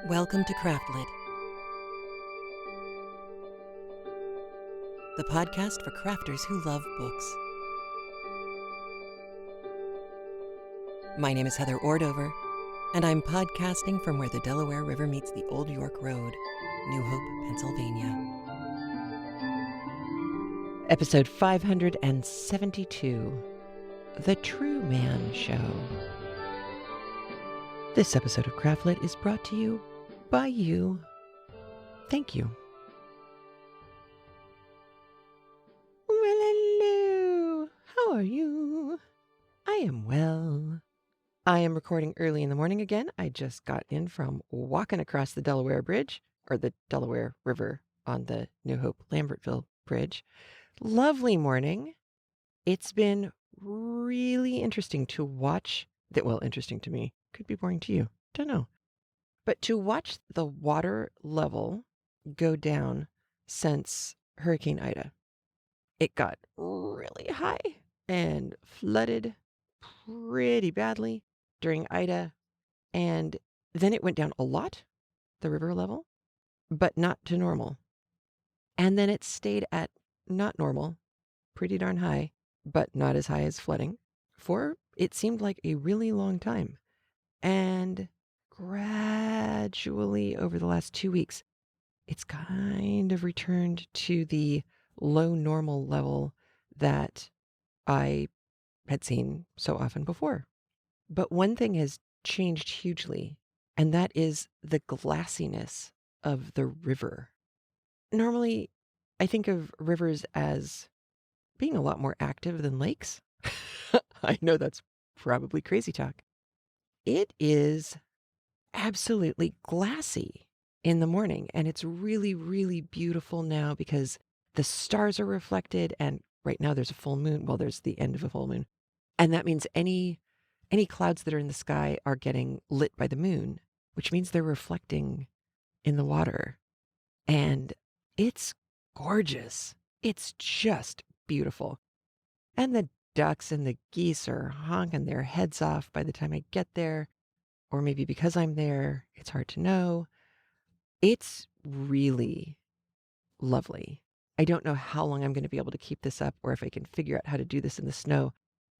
Welcome to Craftlit, the podcast for crafters who love books. My name is Heather Ordover, and I'm podcasting from where the Delaware River meets the Old York Road, New Hope, Pennsylvania. Episode 572, The True Man Show. This episode of Craftlit is brought to you by you. Thank you. Well, hello. How are you? I am well. I am recording early in the morning again. I just got in from walking across the Delaware Bridge, or the Delaware River on the New Hope Lambertville Bridge. Lovely morning. It's been really interesting to watch. Well, interesting to me. Could be boring to you. Don't know. But to watch the water level go down since Hurricane Ida. It got really high and flooded pretty badly during Ida. And then it went down a lot, the river level, but not to normal. And then it stayed at not normal, pretty darn high, but not as high as flooding, for it seemed like a really long time. And gradually over the last 2 weeks, it's kind of returned to the low normal level that I had seen so often before. But one thing has changed hugely, and that is the glassiness of the river. Normally, I think of rivers as being a lot more active than lakes. I know that's probably crazy talk. It is absolutely glassy in the morning, and it's really, really beautiful now because the stars are reflected, and right now there's a full moon. Well, there's the end of a full moon, and that means any clouds that are in the sky are getting lit by the moon, which means they're reflecting in the water, and it's gorgeous. It's just beautiful. And the ducks and the geese are honking their heads off by the time I get there, or maybe because I'm there, it's hard to know. It's really lovely. I don't know how long I'm going to be able to keep this up or if I can figure out how to do this in the snow,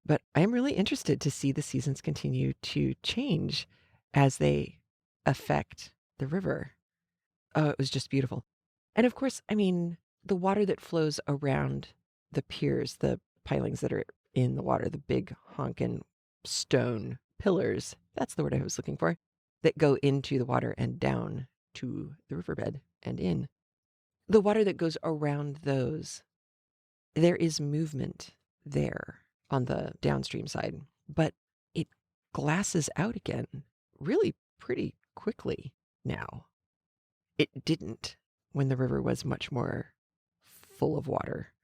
but I'm really interested to see the seasons continue to change as they affect the river. Oh, it was just beautiful. And of course, I mean, the water that flows around the piers, the pilings that are in the water, the big honkin' stone pillars, that's the word I was looking for, that go into the water and down to the riverbed and in. The water that goes around those, there is movement there on the downstream side, but it glasses out again really pretty quickly now. It didn't when the river was much more full of water.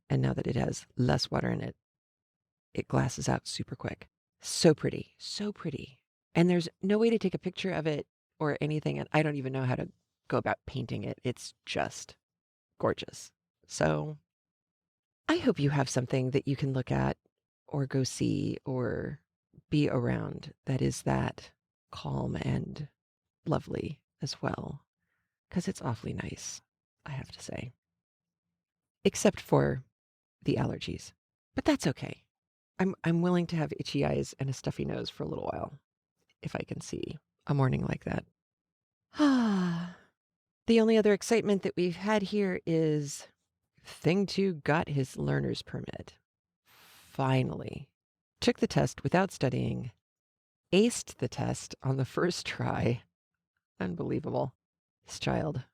And now that it has less water in it, it glasses out super quick. So pretty, so pretty. And there's no way to take a picture of it or anything. And I don't even know how to go about painting it. It's just gorgeous. So I hope you have something that you can look at or go see or be around that is that calm and lovely as well. Because it's awfully nice, I have to say. Except for the allergies. But that's okay. I'm willing to have itchy eyes and a stuffy nose for a little while, if I can see a morning like that. The only other excitement that we've had here is Thing 2 got his learner's permit. Finally. Took the test without studying. Aced the test on the first try. Unbelievable. This child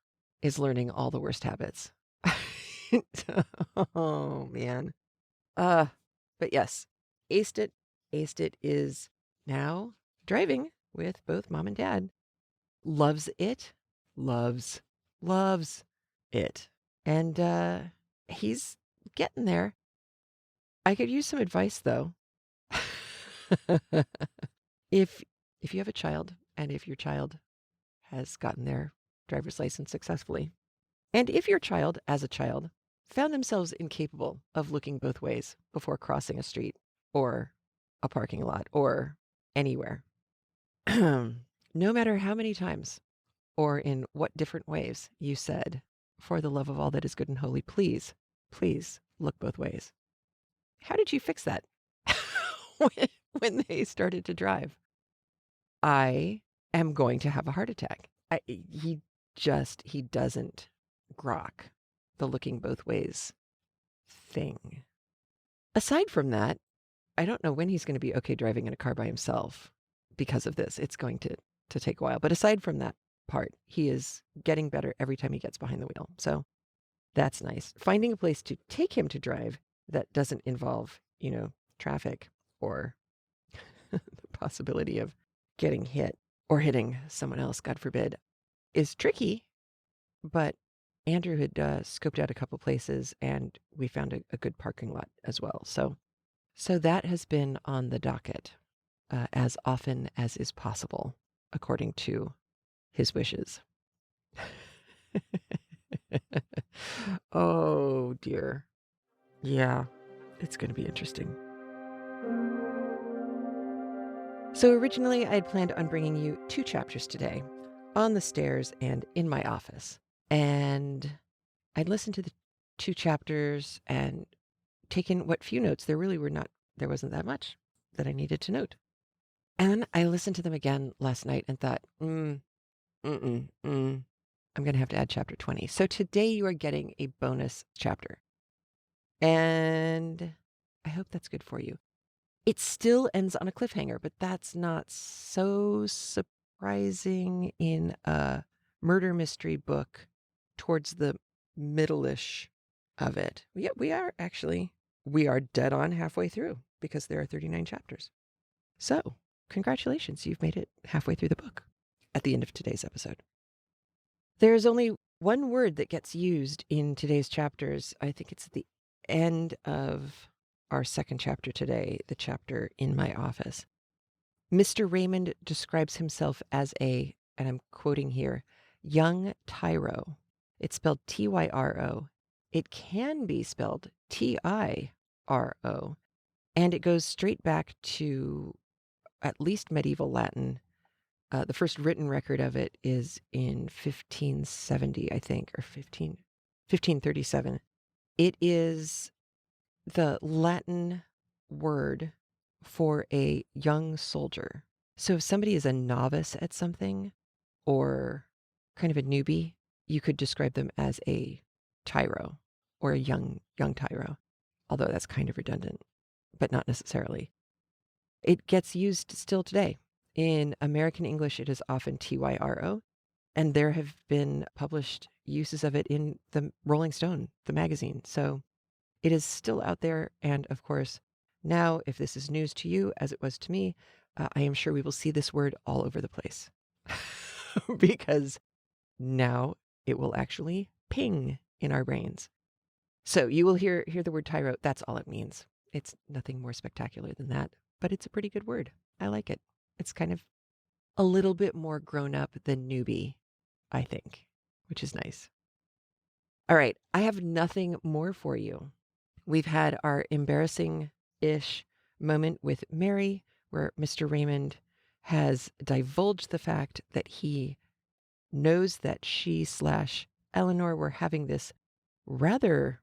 is learning all the worst habits. Oh, man. But yes, aced it. Aced it is now driving with both mom and dad. Loves it. Loves it. And he's getting there. I could use some advice, though. If you have a child, and if your child has gotten their driver's license successfully, and if your child, as a child, found themselves incapable of looking both ways before crossing a street or a parking lot or anywhere, no matter how many times or in what different ways you said, "For the love of all that is good and holy, please, please look both ways." How did you fix that when they started to drive? I am going to have a heart attack. He doesn't grok the looking both ways thing. Aside from that, I don't know when he's going to be okay driving in a car by himself because of this. It's going to take a while. But aside from that part, he is getting better every time he gets behind the wheel. So that's nice. Finding a place to take him to drive that doesn't involve, traffic or the possibility of getting hit or hitting someone else, God forbid, is tricky. But Andrew had scoped out a couple places and we found a good parking lot as well. So that has been on the docket as often as is possible, according to his wishes. Oh, dear. Yeah, it's going to be interesting. So originally, I had planned on bringing you 2 chapters today, on the stairs and in my office. And I'd listened to the 2 chapters and taken what few notes. There wasn't that much that I needed to note. And I listened to them again last night and thought, I'm going to have to add chapter 20. So today you are getting a bonus chapter. And I hope that's good for you. It still ends on a cliffhanger, but that's not so surprising in a murder mystery book towards the middle-ish of it. We are dead on halfway through because there are 39 chapters. So, congratulations, you've made it halfway through the book at the end of today's episode. There is only one word that gets used in today's chapters. I think it's at the end of our second chapter today, the chapter in my office. Mr. Raymond describes himself as and I'm quoting here, young tyro. It's spelled Tyro. It can be spelled Tiro. And it goes straight back to at least medieval Latin. The first written record of it is in 1570, I think, or 1537. It is the Latin word for a young soldier. So if somebody is a novice at something or kind of a newbie, you could describe them as a tyro or a young tyro, although that's kind of redundant, but not necessarily. It gets used still today. In American English, it is often Tyro, and there have been published uses of it in the Rolling Stone, the magazine. So it is still out there. And of course, now, if this is news to you, as it was to me, I am sure we will see this word all over the place because now it will actually ping in our brains. So you will hear the word tyro. That's all it means. It's nothing more spectacular than that, but it's a pretty good word. I like it. It's kind of a little bit more grown up than newbie, I think, which is nice. All right, I have nothing more for you. We've had our embarrassing-ish moment with Mary, where Mr. Raymond has divulged the fact that he knows that she/Eleanor were having this rather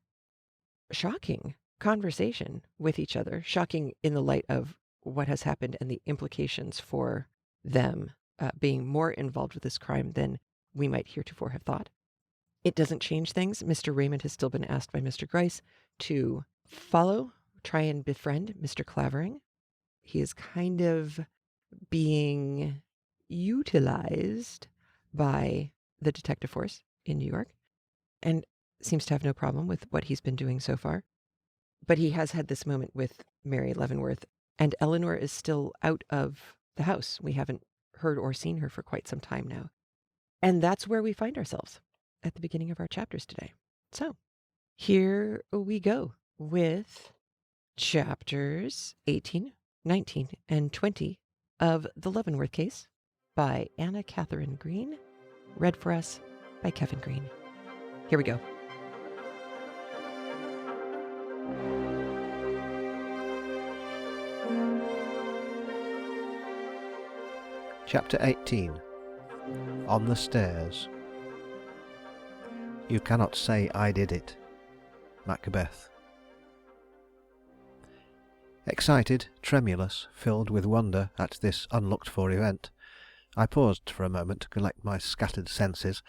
shocking conversation with each other, shocking in the light of what has happened and the implications for them being more involved with this crime than we might heretofore have thought. It doesn't change things. Mr. Raymond has still been asked by Mr. Gryce to try and befriend Mr. Clavering. He is kind of being utilized by the detective force in New York and seems to have no problem with what he's been doing so far. But he has had this moment with Mary Leavenworth, and Eleanor is still out of the house. We haven't heard or seen her for quite some time now. And that's where we find ourselves at the beginning of our chapters today. So here we go with chapters 18, 19, and 20 of The Leavenworth Case by Anna Catherine Green, read for us by Kevin Green. Here we go. Chapter 18. On the stairs. You cannot say I did it. Macbeth. Excited, tremulous, filled with wonder at this unlooked-for event, I paused for a moment to collect my scattered senses,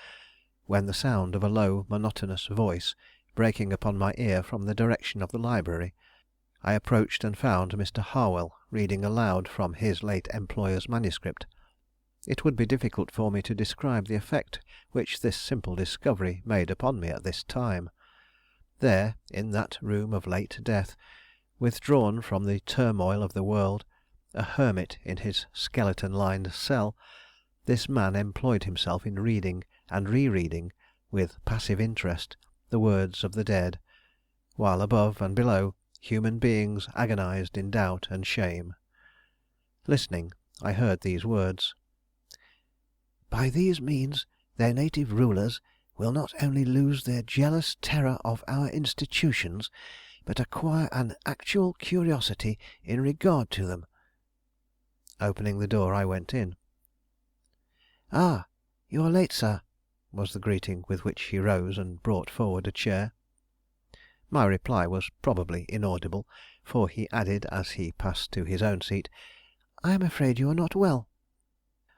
when the sound of a low, monotonous voice breaking upon my ear from the direction of the library, I approached and found Mr. Harwell reading aloud from his late employer's manuscript. It would be difficult for me to describe the effect which this simple discovery made upon me at this time. There, in that room of late death, withdrawn from the turmoil of the world, a hermit in his skeleton-lined cell, this man employed himself in reading and re-reading, with passive interest, the words of the dead, while above and below human beings agonized in doubt and shame. Listening, I heard these words: "By these means their native rulers will not only lose their jealous terror of our institutions, but acquire an actual curiosity in regard to them." Opening the door, I went in. "Ah, you are late, sir," was the greeting with which he rose and brought forward a chair. My reply was probably inaudible, for he added, as he passed to his own seat, "I am afraid you are not well."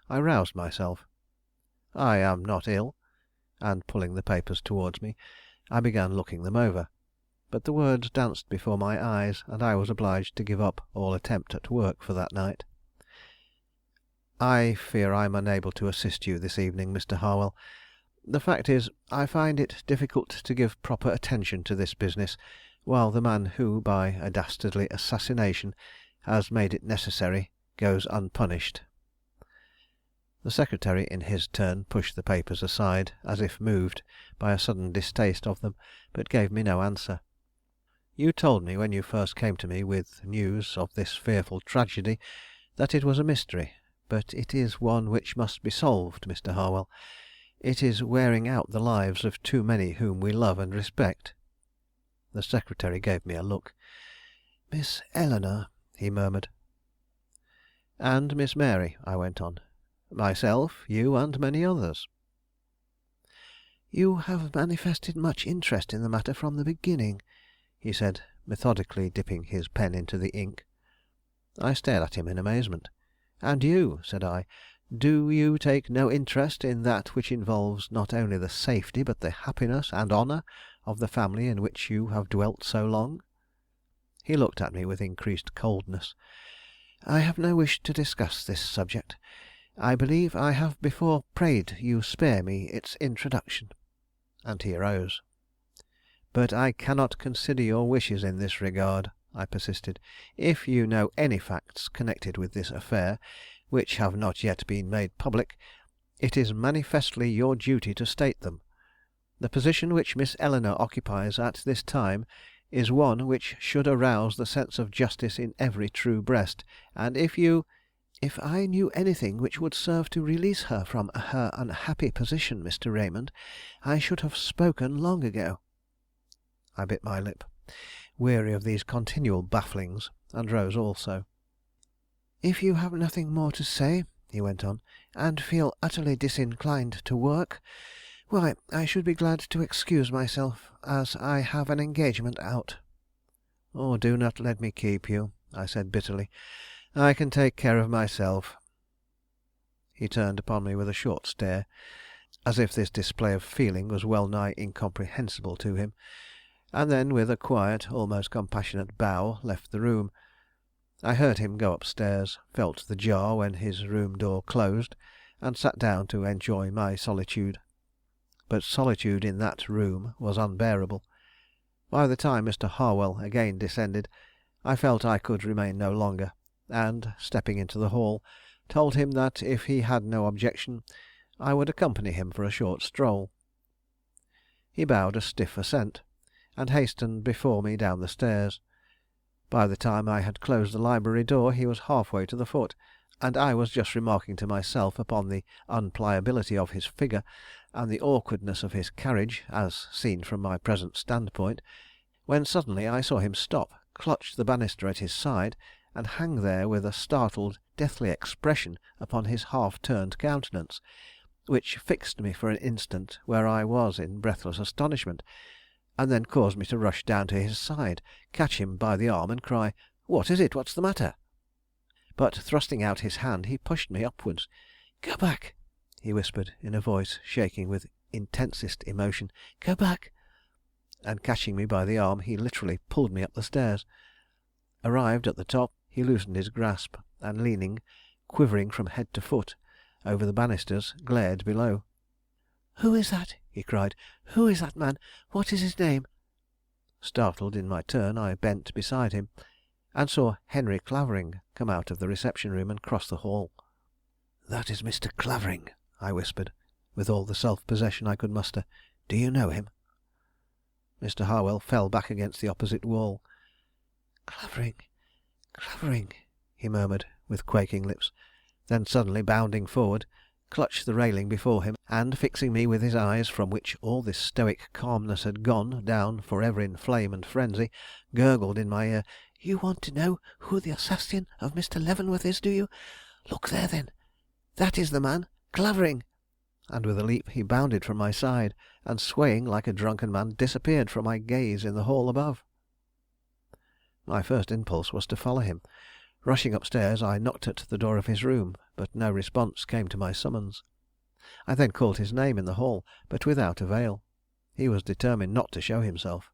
I roused myself. "I am not ill," and pulling the papers towards me, I began looking them over. But the words danced before my eyes, and I was obliged to give up all attempt at work for that night. "I fear I am unable to assist you this evening, Mr. Harwell. The fact is, I find it difficult to give proper attention to this business, while the man who, by a dastardly assassination, has made it necessary, goes unpunished." The secretary, in his turn, pushed the papers aside, as if moved by a sudden distaste of them, but gave me no answer. "You told me when you first came to me with news of this fearful tragedy that it was a mystery, but it is one which must be solved, Mr. Harwell. It is wearing out the lives of too many whom we love and respect." The secretary gave me a look. "Miss Eleanore," he murmured. "And Miss Mary," I went on. "Myself, you, and many others." "You have manifested much interest in the matter from the beginning," he said, methodically dipping his pen into the ink. I stared at him in amazement. "And you," said I, "do you take no interest in that which involves not only the safety but the happiness and honor of the family in which you have dwelt so long?" He looked at me with increased coldness. "I have no wish to discuss this subject. I believe I have before prayed you spare me its introduction." And he arose. "But I cannot consider your wishes in this regard," I persisted. "If you know any facts connected with this affair which have not yet been made public, it is manifestly your duty to state them. The position which Miss Eleanore occupies at this time is one which should arouse the sense of justice in every true breast, and if I knew anything which would serve to release her from her unhappy position, Mr. Raymond, I should have spoken long ago." I bit my lip, weary of these continual bafflings, and rose also. "If you have nothing more to say," he went on, "and feel utterly disinclined to work, why, I should be glad to excuse myself, as I have an engagement out." "Oh, do not let me keep you," I said bitterly. "I can take care of myself." He turned upon me with a short stare, as if this display of feeling was well nigh incomprehensible to him, and then, with a quiet, almost compassionate bow, left the room. I heard him go up stairs, felt the jar when his room door closed, and sat down to enjoy my solitude. But solitude in that room was unbearable. By the time Mr. Harwell again descended, I felt I could remain no longer, and, stepping into the hall, told him that if he had no objection, I would accompany him for a short stroll. He bowed a stiff assent, and hastened before me down the stairs. By the time I had closed the library door he was halfway to the foot, and I was just remarking to myself upon the unpliability of his figure and the awkwardness of his carriage, as seen from my present standpoint, when suddenly I saw him stop, clutch the banister at his side, and hang there with a startled, deathly expression upon his half turned countenance. which fixed me for an instant where I was in breathless astonishment, and then caused me to rush down to his side, catch him by the arm, and cry, "What is it? What's the matter?" But thrusting out his hand, he pushed me upwards. "Go back," he whispered, in a voice shaking with intensest emotion. "Go back." And catching me by the arm, he literally pulled me up the stairs. Arrived at the top, he loosened his grasp, and leaning, quivering from head to foot, over the banisters, glared below. "Who is that?" he cried. "Who is that man? What is his name?" Startled in my turn, I bent beside him, and saw Henry Clavering come out of the reception room and cross the hall. "That is Mr. Clavering," I whispered, with all the self-possession I could muster. "Do you know him?" Mr. Harwell fell back against the opposite wall. "Clavering, Clavering," he murmured, with quaking lips; then suddenly bounding forward, clutched the railing before him, and fixing me with his eyes, from which all this stoic calmness had gone down forever in flame and frenzy, gurgled in my ear, "You want to know who the assassin of Mr. Leavenworth is, do you? Look there, then. That is the man, Clavering." And with a leap he bounded from my side, and swaying like a drunken man, disappeared from my gaze in the hall above. My first impulse was to follow him. Rushing upstairs, I knocked at the door of his room, but no response came to my summons. I then called his name in the hall, but without avail. He was determined not to show himself.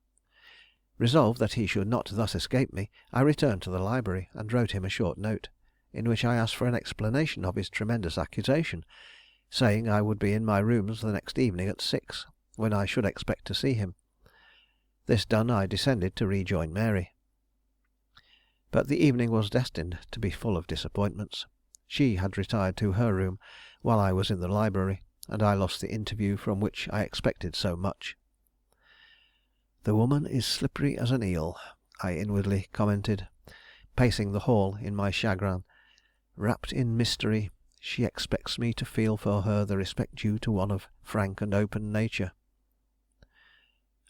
Resolved that he should not thus escape me, I returned to the library, and wrote him a short note, in which I asked for an explanation of his tremendous accusation, saying I would be in my rooms the next evening at 6, when I should expect to see him. This done, I descended to rejoin Mary. But the evening was destined to be full of disappointments. She had retired to her room while I was in the library, and I lost the interview from which I expected so much. "The woman is slippery as an eel," I inwardly commented, pacing the hall in my chagrin. "Wrapped in mystery, she expects me to feel for her the respect due to one of frank and open nature."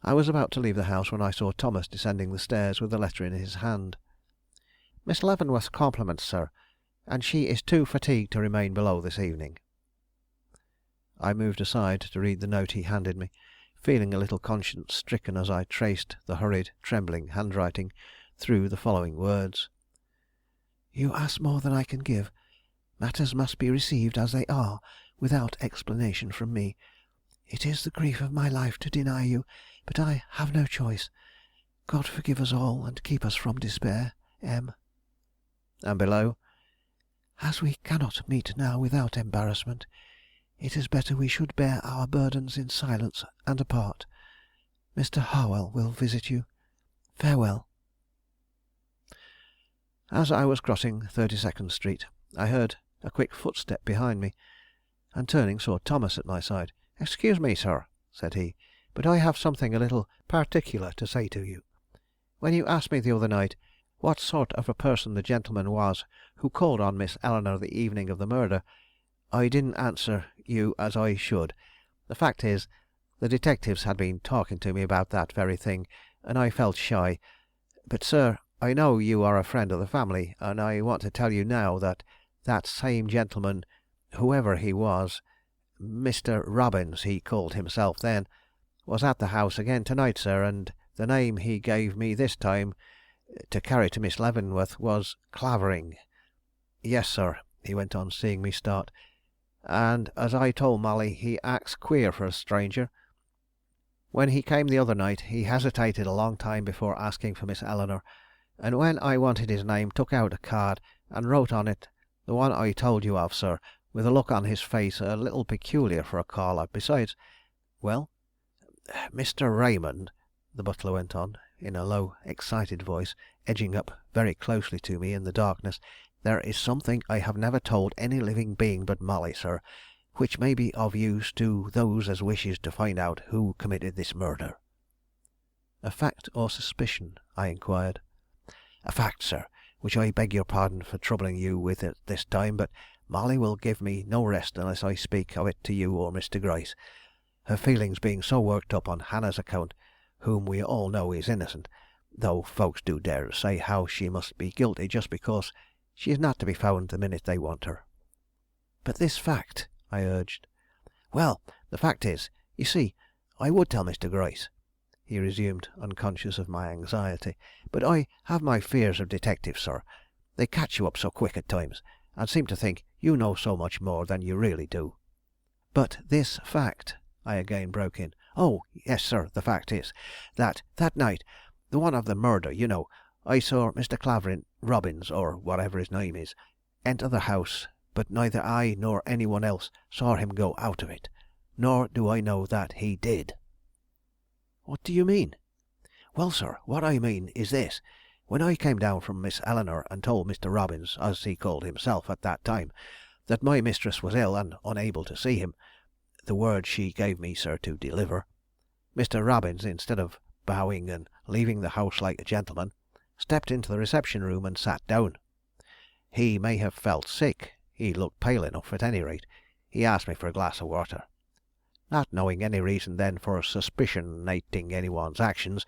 I was about to leave the house when I saw Thomas descending the stairs with a letter in his hand. "Miss Leavenworth's compliments, sir, and she is too fatigued to remain below this evening." I moved aside to read the note he handed me, feeling a little conscience stricken as I traced the hurried, trembling handwriting through the following words: "You ask more than I can give. Matters must be received as they are, without explanation from me. It is the grief of my life to deny you, but I have no choice. God forgive us all, and keep us from despair. M." And below: "As we cannot meet now without embarrassment, it is better we should bear our burdens in silence and apart. Mr. Harwell will visit you. Farewell." As I was crossing 32nd Street, I heard a quick footstep behind me, and turning, saw Thomas at my side. "Excuse me, sir," said he, "but I have something a little particular to say to you. When you asked me the other night what sort of a person the gentleman was who called on Miss Eleanor the evening of the murder, I didn't answer you as I should. The fact is, the detectives had been talking to me about that very thing, and I felt shy. But, sir, I know you are a friend of the family, and I want to tell you now that that same gentleman, whoever he was, Mr. Robbins he called himself then, was at the house again to night, sir, and the name he gave me this time to carry to Miss Leavenworth was Clavering. Yes, sir," he went on, seeing me start, "and as I told Molly, he acts queer for a stranger. When he came the other night, he hesitated a long time before asking for Miss Eleanor, and when I wanted his name, took out a card and wrote on it the one I told you of, sir, with a look on his face a little peculiar for a caller. Besides—" "Well?" "Mr. Raymond," the butler went on, in a low, excited voice, edging up very closely to me in the darkness, "there is something I have never told any living being but Molly, sir, which may be of use to those as wishes to find out who committed this murder." "A fact or suspicion?" I inquired. "A fact, sir, which I beg your pardon for troubling you with at this time, but Molly will give me no rest unless I speak of it to you or Mr. Gryce, her feelings being so worked up on Hannah's account, whom we all know is innocent, though folks do dare to say how she must be guilty just because she is not to be found the minute they want her." "But this fact?" I urged. "Well, the fact is, you see, I would tell Mr. Gryce," he resumed, unconscious of my anxiety, "but I have my fears of detectives, sir. They catch you up so quick at times, and seem to think you know so much more than you really do." "But this fact," I again broke in. "Oh, yes, sir, the fact is, that night, the one of the murder, you know, I saw Mr. Clavering Robbins, or whatever his name is, enter the house, but neither I nor any one else saw him go out of it. Nor do I know that he did." "What do you mean?" "Well, sir, what I mean is this. When I came down from Miss Eleanor and told Mr. Robbins, as he called himself at that time, that my mistress was ill and unable to see him, the word she gave me, sir, to deliver, Mr. Robbins, instead of bowing and leaving the house like a gentleman, stepped into the reception room and sat down. He may have felt sick. He looked pale enough, at any rate. He asked me for a glass of water. Not knowing any reason then for suspicionating anyone's actions,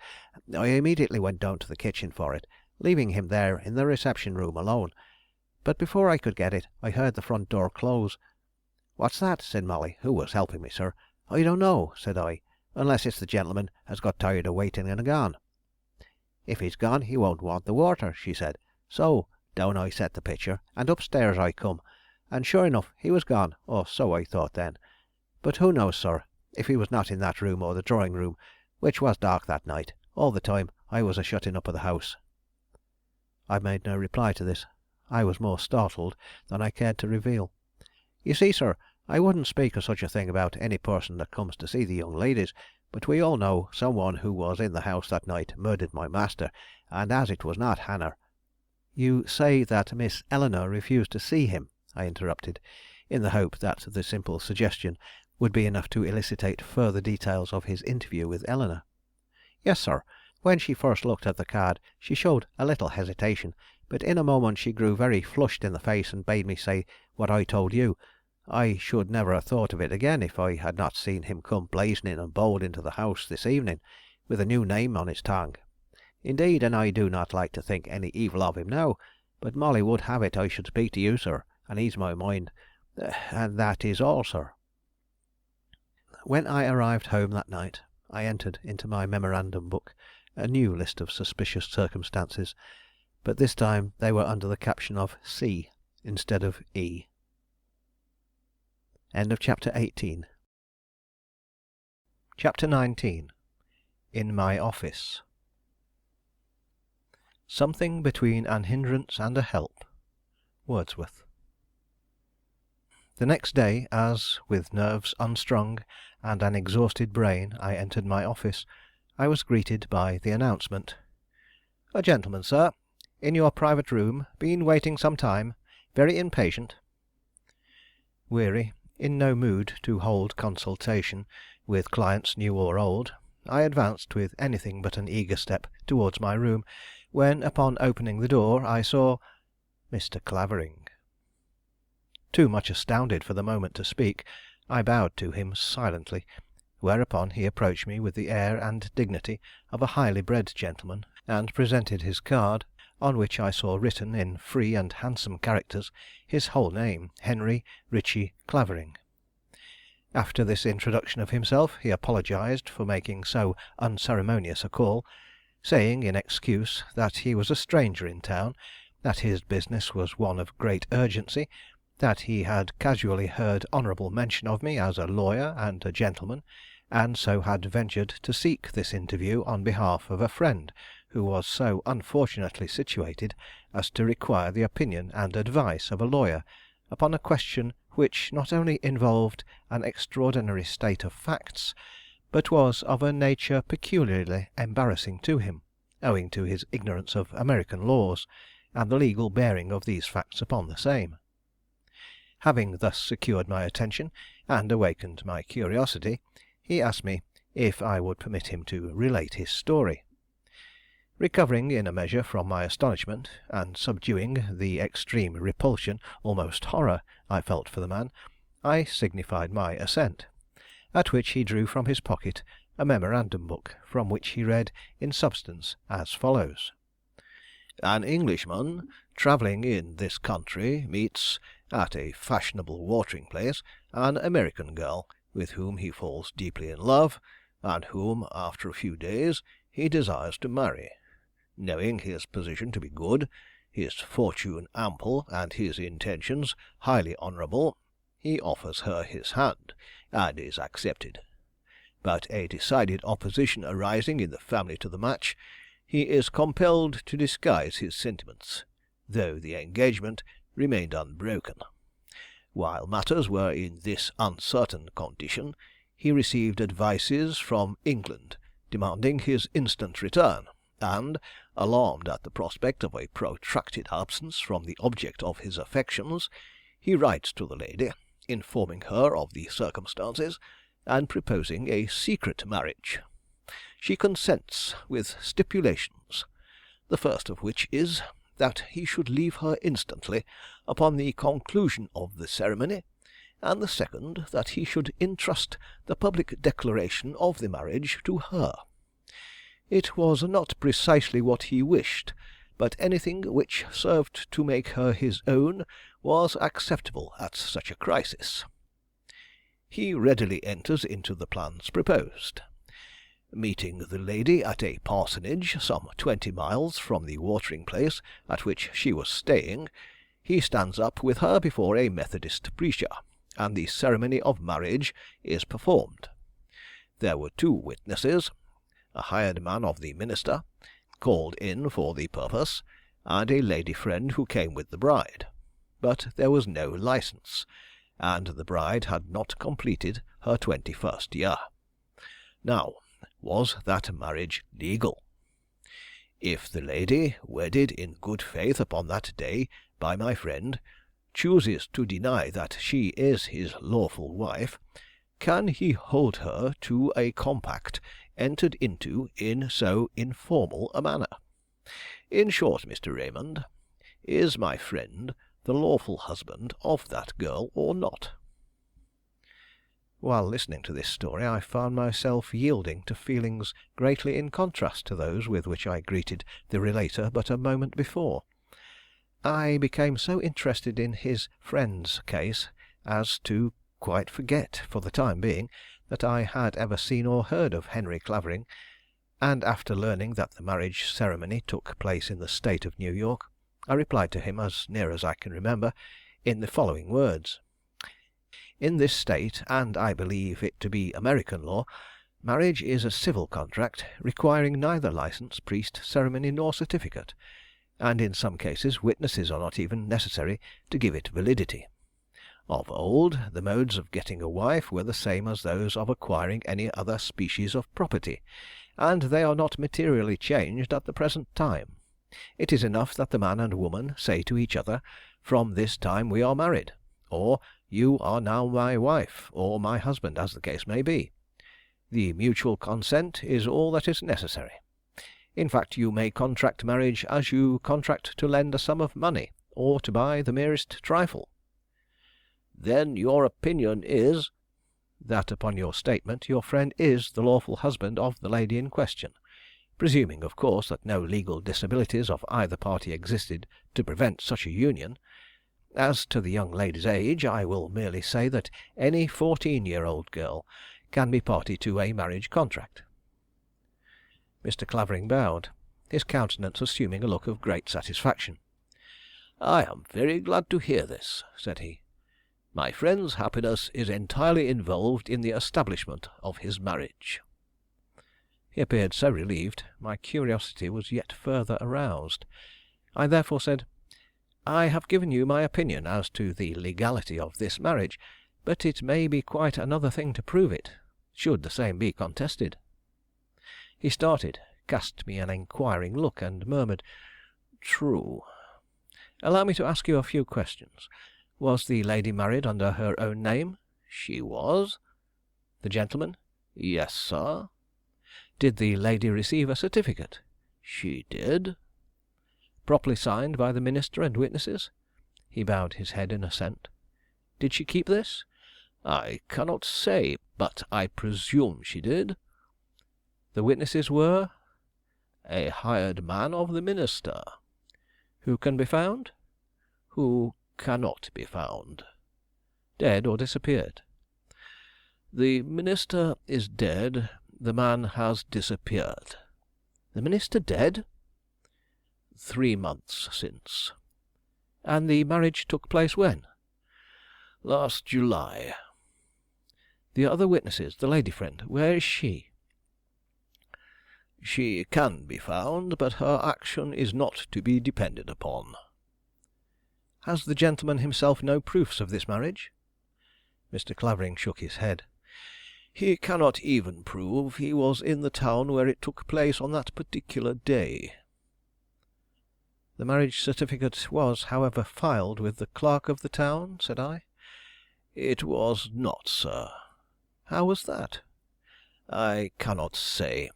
I immediately went down to the kitchen for it, leaving him there in the reception room alone. But before I could get it, I heard the front door close. 'What's that?' said Molly, who was helping me, sir. 'I don't know,' said I, 'unless it's the gentleman has got tired of waiting and gone.' 'If he's gone, he won't want the water,' she said. So down I set the pitcher, and upstairs I come, and sure enough he was gone, or so I thought then. But who knows, sir, if he was not in that room or the drawing room, which was dark that night, all the time I was a shutting up of the house." I made no reply to this. I was more startled than I cared to reveal. "You see, sir, I wouldn't speak of such a thing about any person that comes to see the young ladies, but we all know some one who was in the house that night murdered my master, and as it was not Hannah—" "You say that Miss Eleanor refused to see him," I interrupted, in the hope that the simple suggestion would be enough to elicitate further details of his interview with Eleanor. "Yes, sir. When she first looked at the card, she showed a little hesitation, but in a moment she grew very flushed in the face and bade me say what I told you. I should never have thought of it again if I had not seen him come blazoning and bold into the house this evening, with a new name on his tongue. Indeed, and I do not like to think any evil of him now, but Molly would have it I should speak to you, sir, and ease my mind, and that is all, sir." When I arrived home that night, I entered into my memorandum book a new list of suspicious circumstances, but this time they were under the caption of C instead of E. Chapter 19. In my office. Something between an hindrance and a help. Wordsworth. The next day, as, with nerves unstrung and an exhausted brain, I entered my office, I was greeted by the announcement: "A gentleman, sir, in your private room, been waiting some time, very impatient." Weary, in no mood to hold consultation with clients new or old, I advanced with anything but an eager step towards my room, when, upon opening the door, I saw Mr. Clavering. Too much astounded for the moment to speak, I bowed to him silently, whereupon he approached me with the air and dignity of a highly bred gentleman, and presented his card, on which I saw written in free and handsome characters his whole name, Henry Ritchie Clavering. After this introduction of himself, he apologized for making so unceremonious a call, saying in excuse that he was a stranger in town, that his business was one of great urgency, that he had casually heard honorable mention of me as a lawyer and a gentleman, and so had ventured to seek this interview on behalf of a friend who was so unfortunately situated as to require the opinion and advice of a lawyer upon a question which not only involved an extraordinary state of facts, but was of a nature peculiarly embarrassing to him, owing to his ignorance of American laws, and the legal bearing of these facts upon the same. Having thus secured my attention and awakened my curiosity, he asked me if I would permit him to relate his story. Recovering in a measure from my astonishment, and subduing the extreme repulsion, almost horror, I felt for the man, I signified my assent, at which he drew from his pocket a memorandum book, from which he read in substance as follows: "An Englishman travelling in this country meets, at a fashionable watering place, an American girl, with whom he falls deeply in love, and whom, after a few days, he desires to marry. Knowing his position to be good, his fortune ample, and his intentions highly honourable, he offers her his hand, and is accepted. But a decided opposition arising in the family to the match, he is compelled to disguise his sentiments, though the engagement remained unbroken. While matters were in this uncertain condition, he received advices from England demanding his instant return, and, alarmed at the prospect of a protracted absence from the object of his affections, he writes to the lady, informing her of the circumstances, and proposing a secret marriage. She consents with stipulations, the first of which is, that he should leave her instantly upon the conclusion of the ceremony, and the second, that he should entrust the public declaration of the marriage to her. It was not precisely what he wished, but anything which served to make her his own was acceptable at such a crisis. He readily enters into the plans proposed. Meeting the lady at a parsonage some 20 miles from the watering place at which she was staying, he stands up with her before a Methodist preacher, and the ceremony of marriage is performed. There were 2 witnesses, a hired man of the minister, called in for the purpose, and a lady friend who came with the bride, but there was no licence, and the bride had not completed her 21st year. Now, was that marriage legal? If the lady, wedded in good faith upon that day by my friend, chooses to deny that she is his lawful wife, can he hold her to a compact entered into in so informal a manner? In short, Mr. Raymond, is my friend the lawful husband of that girl or not? While listening to this story, I found myself yielding to feelings greatly in contrast to those with which I greeted the relator but a moment before. I became so interested in his friend's case as to quite forget, for the time being, that I had ever seen or heard of Henry Clavering, and after learning that the marriage ceremony took place in the state of New York, I replied to him, as near as I can remember, in the following words: In this state, and I believe it to be American law, marriage is a civil contract, requiring neither license, priest, ceremony, nor certificate, and in some cases witnesses are not even necessary to give it validity. Of old, the modes of getting a wife were the same as those of acquiring any other species of property, and they are not materially changed at the present time. It is enough that the man and woman say to each other, "From this time we are married," or "You are now my wife," or "my husband," as the case may be. The mutual consent is all that is necessary. In fact, you may contract marriage as you contract to lend a sum of money, or to buy the merest trifle. Then your opinion is, that upon your statement your friend is the lawful husband of the lady in question, presuming, of course, that no legal disabilities of either party existed to prevent such a union. As to the young lady's age, I will merely say that any 14-year-old girl can be party to a marriage contract. Mr. Clavering bowed, his countenance assuming a look of great satisfaction. "I am very glad to hear this," said he. "My friend's happiness is entirely involved in the establishment of his marriage." He appeared so relieved, my curiosity was yet further aroused. I therefore said: "I have given you my opinion as to the legality of this marriage, but it may be quite another thing to prove it, should the same be contested." He started, cast me an inquiring look, and murmured, "True. Allow me to ask you a few questions. Was the lady married under her own name?" "She was." "The gentleman?" "Yes, sir." "Did the lady receive a certificate?" "She did." "Properly signed by the minister and witnesses?" He bowed his head in assent. "Did she keep this?" "I cannot say, but I presume she did." "The witnesses were?" "A hired man of the minister." "Who can be found?" "Who cannot be found." "Dead or disappeared?" The minister is dead. The man has disappeared." "The minister dead?" "3 months since." "And the marriage took place when?" "Last July." "The other witnesses, the lady friend, where is she?" "She can be found, but her action is not to be depended upon." "Has the gentleman himself no proofs of this marriage?" Mr. Clavering shook his head. "He cannot even prove he was in the town where it took place on that particular day." "The marriage certificate was, however, filed with the clerk of the town?" said I. "It was not, sir." "How was that?" "I cannot say.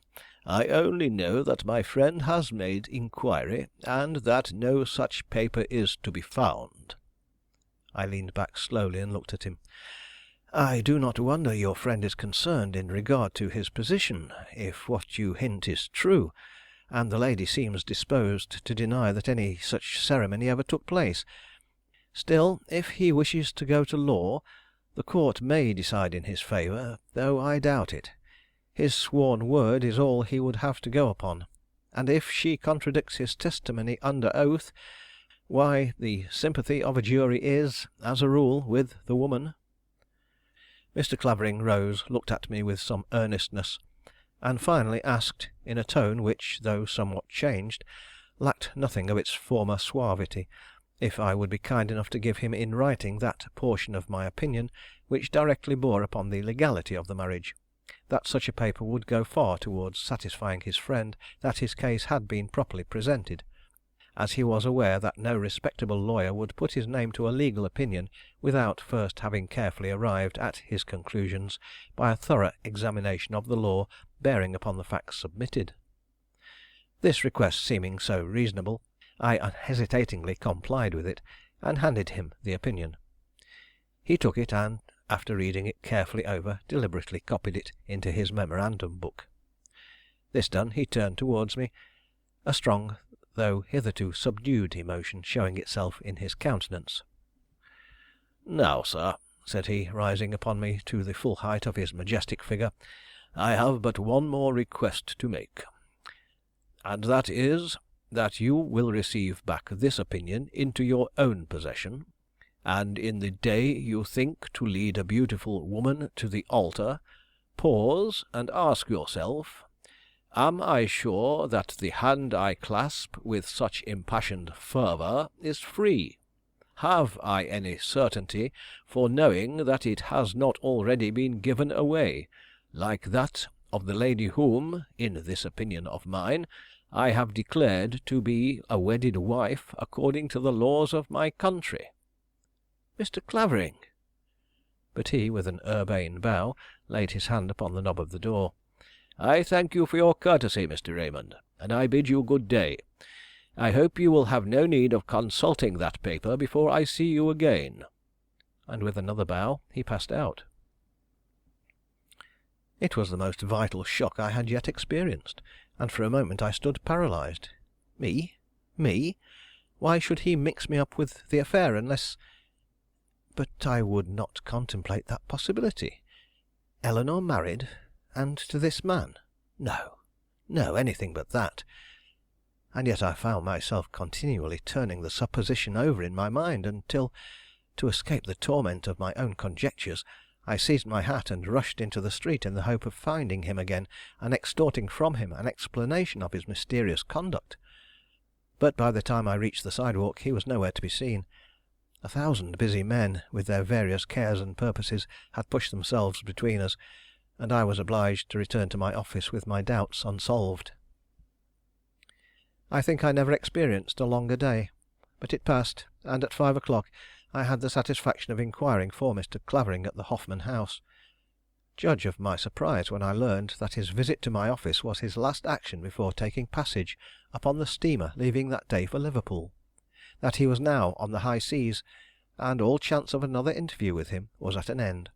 I only know that my friend has made inquiry, and that no such paper is to be found." I leaned back slowly and looked at him. "I do not wonder your friend is concerned in regard to his position, if what you hint is true, and the lady seems disposed to deny that any such ceremony ever took place. Still, if he wishes to go to law, the court may decide in his favor, though I doubt it. His sworn word is all he would have to go upon, and if she contradicts his testimony under oath, why, the sympathy of a jury is, as a rule, with the woman." Mr. Clavering rose, looked at me with some earnestness, and finally asked, in a tone which, though somewhat changed, lacked nothing of its former suavity, if I would be kind enough to give him in writing that portion of my opinion which directly bore upon the legality of the marriage; that such a paper would go far towards satisfying his friend that his case had been properly presented, as he was aware that no respectable lawyer would put his name to a legal opinion without first having carefully arrived at his conclusions by a thorough examination of the law bearing upon the facts submitted. This request seeming so reasonable, I unhesitatingly complied with it, and handed him the opinion. He took it, and, after reading it carefully over, deliberately copied it into his memorandum book. This done, he turned towards me, a strong though hitherto subdued emotion showing itself in his countenance. "Now, sir," said he, rising upon me to the full height of his majestic figure, "I have but one more request to make, and that is, that you will receive back this opinion into your own possession, and in the day you think to lead a beautiful woman to the altar, pause and ask yourself, am I sure that the hand I clasp with such impassioned fervor is free? Have I any certainty for knowing that it has not already been given away, like that of the lady whom, in this opinion of mine, I have declared to be a wedded wife according to the laws of my country?" "Mr. Clavering!" But he, with an urbane bow, laid his hand upon the knob of the door. "I thank you for your courtesy, Mr. Raymond, and I bid you good day. I hope you will have no need of consulting that paper before I see you again." And with another bow he passed out. It was the most vital shock I had yet experienced, and for a moment I stood paralyzed. Me? Me? Why should he mix me up with the affair unless— But I would not contemplate that possibility. Eleanore married, and to this man? No, no, anything but that. And yet I found myself continually turning the supposition over in my mind until, to escape the torment of my own conjectures, I seized my hat and rushed into the street in the hope of finding him again and extorting from him an explanation of his mysterious conduct. But by the time I reached the sidewalk he was nowhere to be seen. 1,000 busy men, with their various cares and purposes, had pushed themselves between us, and I was obliged to return to my office with my doubts unsolved. I think I never experienced a longer day, but it passed, and at 5 o'clock I had the satisfaction of inquiring for Mr. Clavering at the Hoffman House. Judge of my surprise when I learned that his visit to my office was his last action before taking passage upon the steamer leaving that day for Liverpool, that he was now on the high seas, and all chance of another interview with him was at an end.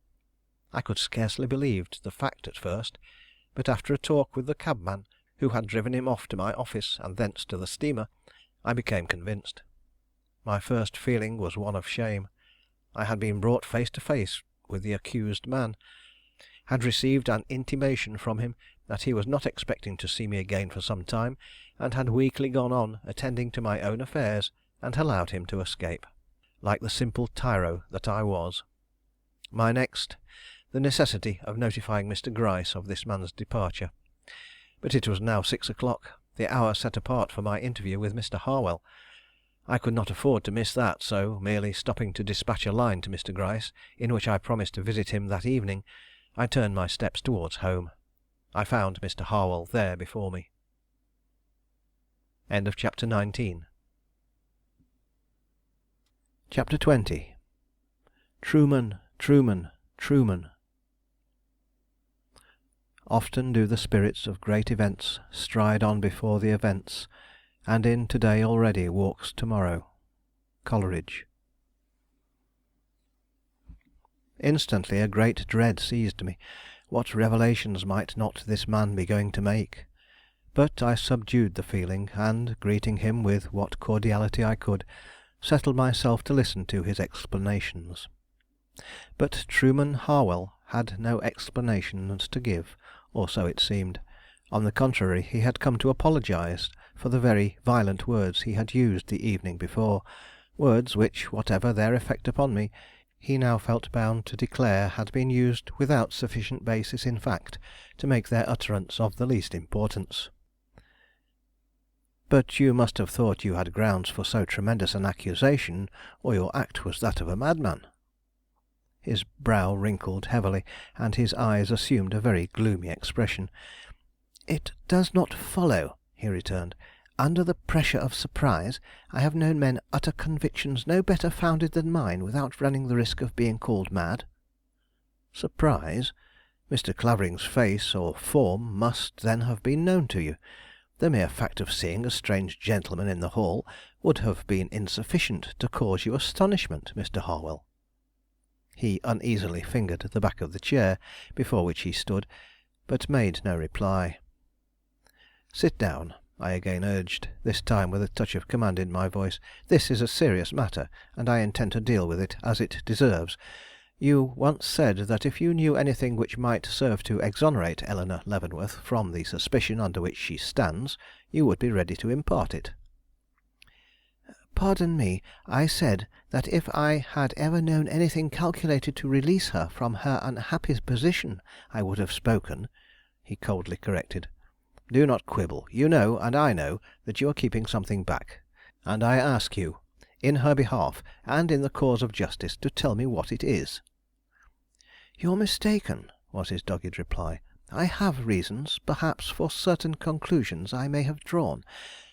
I could scarcely believe the fact at first, but after a talk with the cabman who had driven him off to my office and thence to the steamer, I became convinced. My first feeling was one of shame. I had been brought face to face with the accused man, had received an intimation from him that he was not expecting to see me again for some time, and had weakly gone on attending to my own affairs, and allowed him to escape, like the simple tyro that I was. My next, the necessity of notifying Mr. Gryce of this man's departure. But it was now 6 o'clock, the hour set apart for my interview with Mr. Harwell. I could not afford to miss that, so, merely stopping to dispatch a line to Mr. Gryce, in which I promised to visit him that evening, I turned my steps towards home. I found Mr. Harwell there before me. End of chapter 19. Chapter 20. Truman, Truman, Truman. Often do the spirits of great events stride on before the events, and in to-day already walks to-morrow. Coleridge. Instantly a great dread seized me. What revelations might not this man be going to make? But I subdued the feeling, and, greeting him with what cordiality I could, settled myself to listen to his explanations. But Truman Harwell had no explanations to give, or so it seemed. On the contrary, he had come to apologize for the very violent words he had used the evening before, words which, whatever their effect upon me, he now felt bound to declare had been used without sufficient basis in fact to make their utterance of the least importance. "But you must have thought you had grounds for so tremendous an accusation, or your act was that of a madman." His brow wrinkled heavily, and his eyes assumed a very gloomy expression. "It does not follow," he returned. "Under the pressure of surprise, I have known men utter convictions no better founded than mine without running the risk of being called mad." "Surprise? Mr. Clavering's face or form must then have been known to you. The mere fact of seeing a strange gentleman in the hall would have been insufficient to cause you astonishment, Mr. Harwell." He uneasily fingered the back of the chair before which he stood, but made no reply. "Sit down," I again urged, this time with a touch of command in my voice. "This is a serious matter, and I intend to deal with it as it deserves. You once said that if you knew anything which might serve to exonerate Eleanor Leavenworth from the suspicion under which she stands, you would be ready to impart it." "Pardon me, I said that if I had ever known anything calculated to release her from her unhappy position, I would have spoken," he coldly corrected. "Do not quibble. You know, and I know, that you are keeping something back, and I ask you, in her behalf and in the cause of justice, to tell me what it is." "You're mistaken," was his dogged reply. "I have reasons, perhaps, for certain conclusions I may have drawn,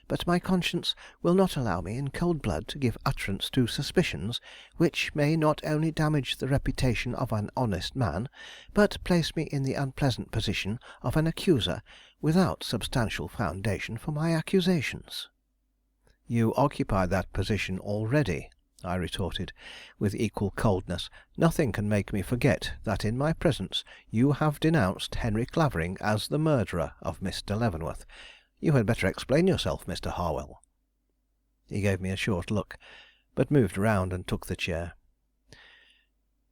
but my conscience will not allow me in cold blood to give utterance to suspicions which may not only damage the reputation of an honest man, but place me in the unpleasant position of an accuser without substantial foundation for my accusations." "You occupy that position already," I retorted, with equal coldness. "Nothing can make me forget that in my presence you have denounced Henry Clavering as the murderer of Mr. Leavenworth. You had better explain yourself, Mr. Harwell." He gave me a short look, but moved round and took the chair.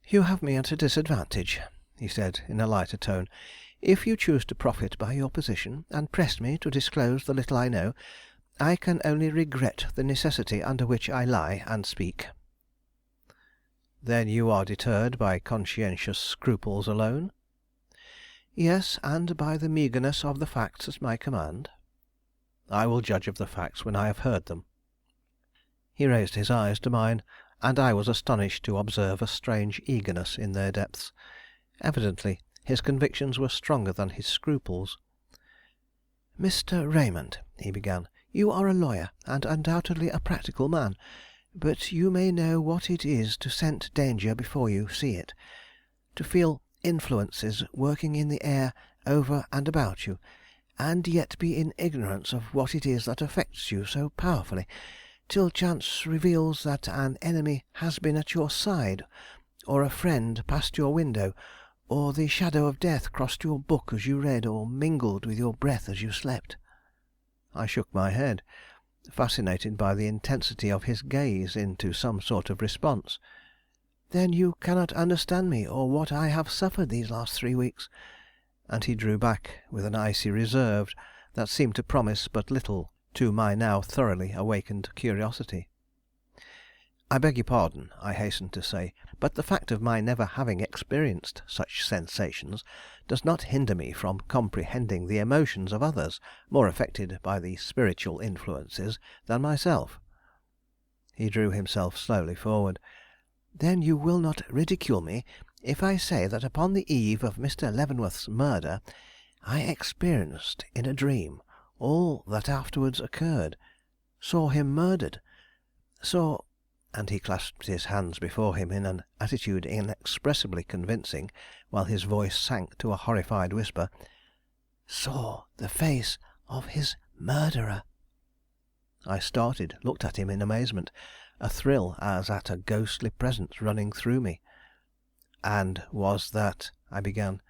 "You have me at a disadvantage," he said, in a lighter tone. "If you choose to profit by your position, and press me to disclose the little I know, I can only regret the necessity under which I lie and speak." "Then you are deterred by conscientious scruples alone?" "Yes, and by the meagreness of the facts at my command." "I will judge of the facts when I have heard them." He raised his eyes to mine, and I was astonished to observe a strange eagerness in their depths. Evidently his convictions were stronger than his scruples. "Mr. Raymond," he began, "you are a lawyer, and undoubtedly a practical man, but you may know what it is to scent danger before you see it, to feel influences working in the air over and about you, and yet be in ignorance of what it is that affects you so powerfully, till chance reveals that an enemy has been at your side, or a friend passed your window, or the shadow of death crossed your book as you read, or mingled with your breath as you slept." I shook my head, fascinated by the intensity of his gaze into some sort of response. "Then you cannot understand me or what I have suffered these last 3 weeks." And he drew back with an icy reserve that seemed to promise but little to my now thoroughly awakened curiosity. "I beg your pardon," I hastened to say, "but the fact of my never having experienced such sensations does not hinder me from comprehending the emotions of others more affected by the spiritual influences than myself." He drew himself slowly forward. "Then you will not ridicule me if I say that upon the eve of Mr. Leavenworth's murder I experienced in a dream all that afterwards occurred, saw him murdered, saw—" and he clasped his hands before him in an attitude inexpressibly convincing, while his voice sank to a horrified whisper, "saw the face of his murderer." I started, looked at him in amazement, a thrill as at a ghostly presence running through me. "And was that—" I began.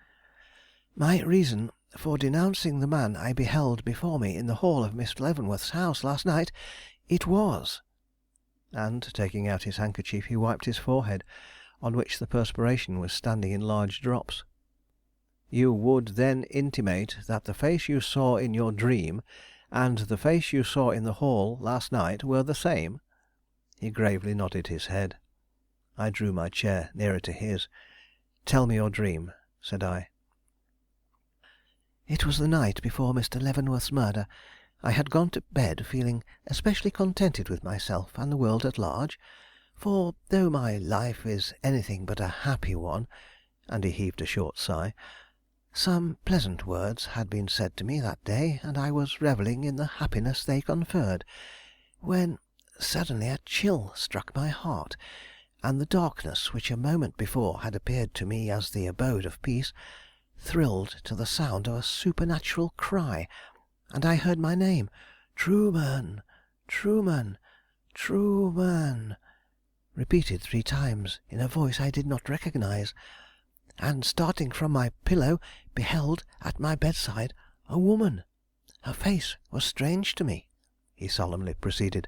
"My reason for denouncing the man I beheld before me in the hall of Miss Leavenworth's house last night, it was." And taking out his handkerchief, he wiped his forehead, on which the perspiration was standing in large drops. "You would then intimate that the face you saw in your dream and the face you saw in the hall last night were the same?" He gravely nodded his head. I drew my chair nearer to his. "Tell me your dream," said I. "It was the night before Mr. Leavenworth's murder. I had gone to bed feeling especially contented with myself and the world at large, for though my life is anything but a happy one," and he heaved a short sigh, "some pleasant words had been said to me that day, and I was reveling in the happiness they conferred, when suddenly a chill struck my heart, and the darkness which a moment before had appeared to me as the abode of peace, thrilled to the sound of a supernatural cry, and I heard my name, Truman, Truman, Truman, repeated 3 times in a voice I did not recognize, and starting from my pillow, beheld at my bedside a woman. Her face was strange to me," he solemnly proceeded,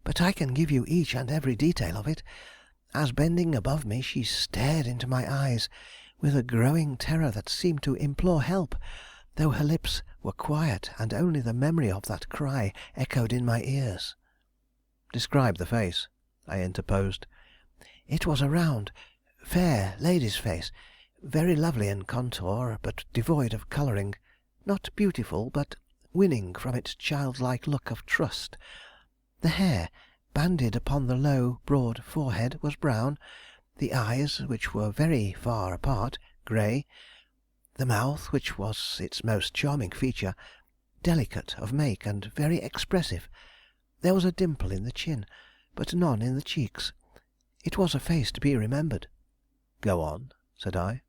"but I can give you each and every detail of it, as bending above me she stared into my eyes with a growing terror that seemed to implore help, though her lips were quiet and only the memory of that cry echoed in my ears." "Describe the face," I interposed. "It was a round, fair lady's face, very lovely in contour, but devoid of coloring; not beautiful, but winning from its childlike look of trust. The hair, banded upon the low, broad forehead, was brown; the eyes, which were very far apart, gray; the mouth, which was its most charming feature, delicate of make and very expressive. There was a dimple in the chin, but none in the cheeks. It was a face to be remembered." "Go on," said I.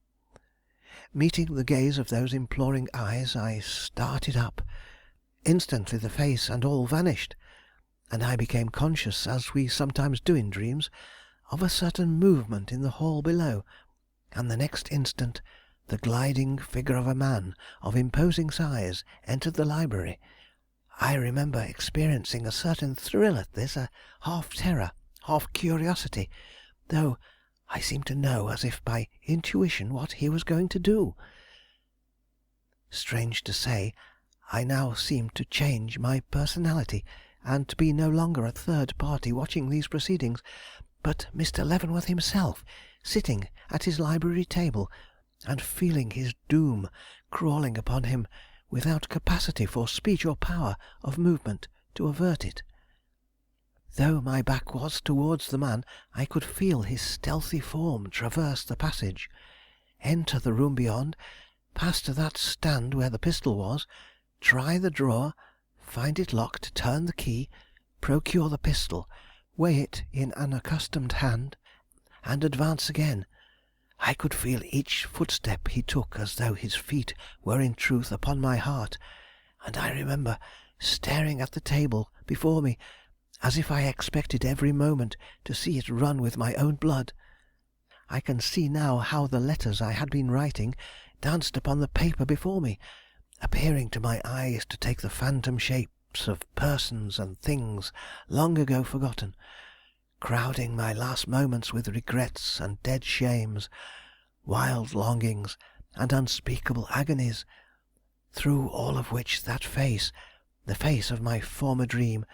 "Meeting the gaze of those imploring eyes, I started up. Instantly the face and all vanished, and I became conscious, as we sometimes do in dreams, of a certain movement in the hall below, and the next instant the gliding figure of a man of imposing size entered the library. I remember experiencing a certain thrill at this, a half terror, half curiosity, though I seemed to know as if by intuition what he was going to do. Strange to say, I now seemed to change my personality, and to be no longer a third party watching these proceedings, but Mr. Leavenworth himself, sitting at his library table, and feeling his doom crawling upon him without capacity for speech or power of movement to avert it. Though my back was towards the man, I could feel his stealthy form traverse the passage, enter the room beyond, pass to that stand where the pistol was, try the drawer, find it locked, turn the key, procure the pistol, weigh it in an accustomed hand, and advance again. I could feel each footstep he took as though his feet were in truth upon my heart, and I remember staring at the table before me as if I expected every moment to see it run with my own blood. I can see now how the letters I had been writing danced upon the paper before me, appearing to my eyes to take the phantom shapes of persons and things long ago forgotten. crowding my last moments with regrets and dead shames, wild longings and unspeakable agonies, through all of which that face, the face of my former dream,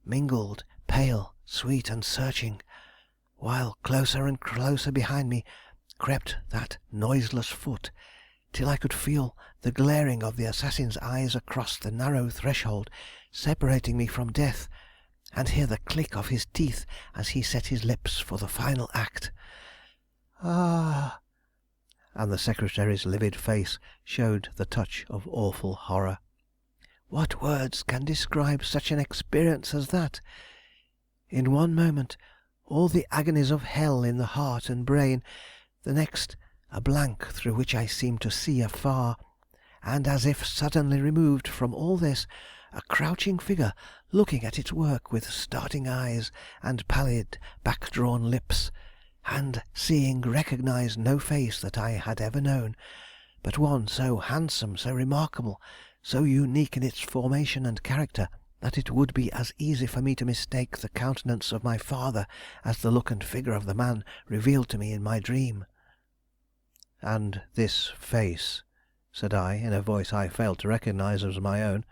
mingled, pale, sweet, and searching, while closer and closer behind me crept that noiseless foot, till I could feel the glaring of the assassin's eyes across the narrow threshold separating me from death, and hear the click of his teeth as he set his lips for the final act. Ah! And the secretary's livid face showed the touch of awful horror. What words can describe such an experience as that? In one moment, all the agonies of hell in the heart and brain; the next, a blank through which I seemed to see afar; and as if suddenly removed from all this, a crouching figure looking at its work with starting eyes and pallid, back-drawn lips, and seeing recognized no face that I had ever known, but one so handsome, so remarkable, so unique in its formation and character, that it would be as easy for me to mistake the countenance of my father as the look and figure of the man revealed to me in my dream. "And this face," said I, in a voice I failed to recognize as my own,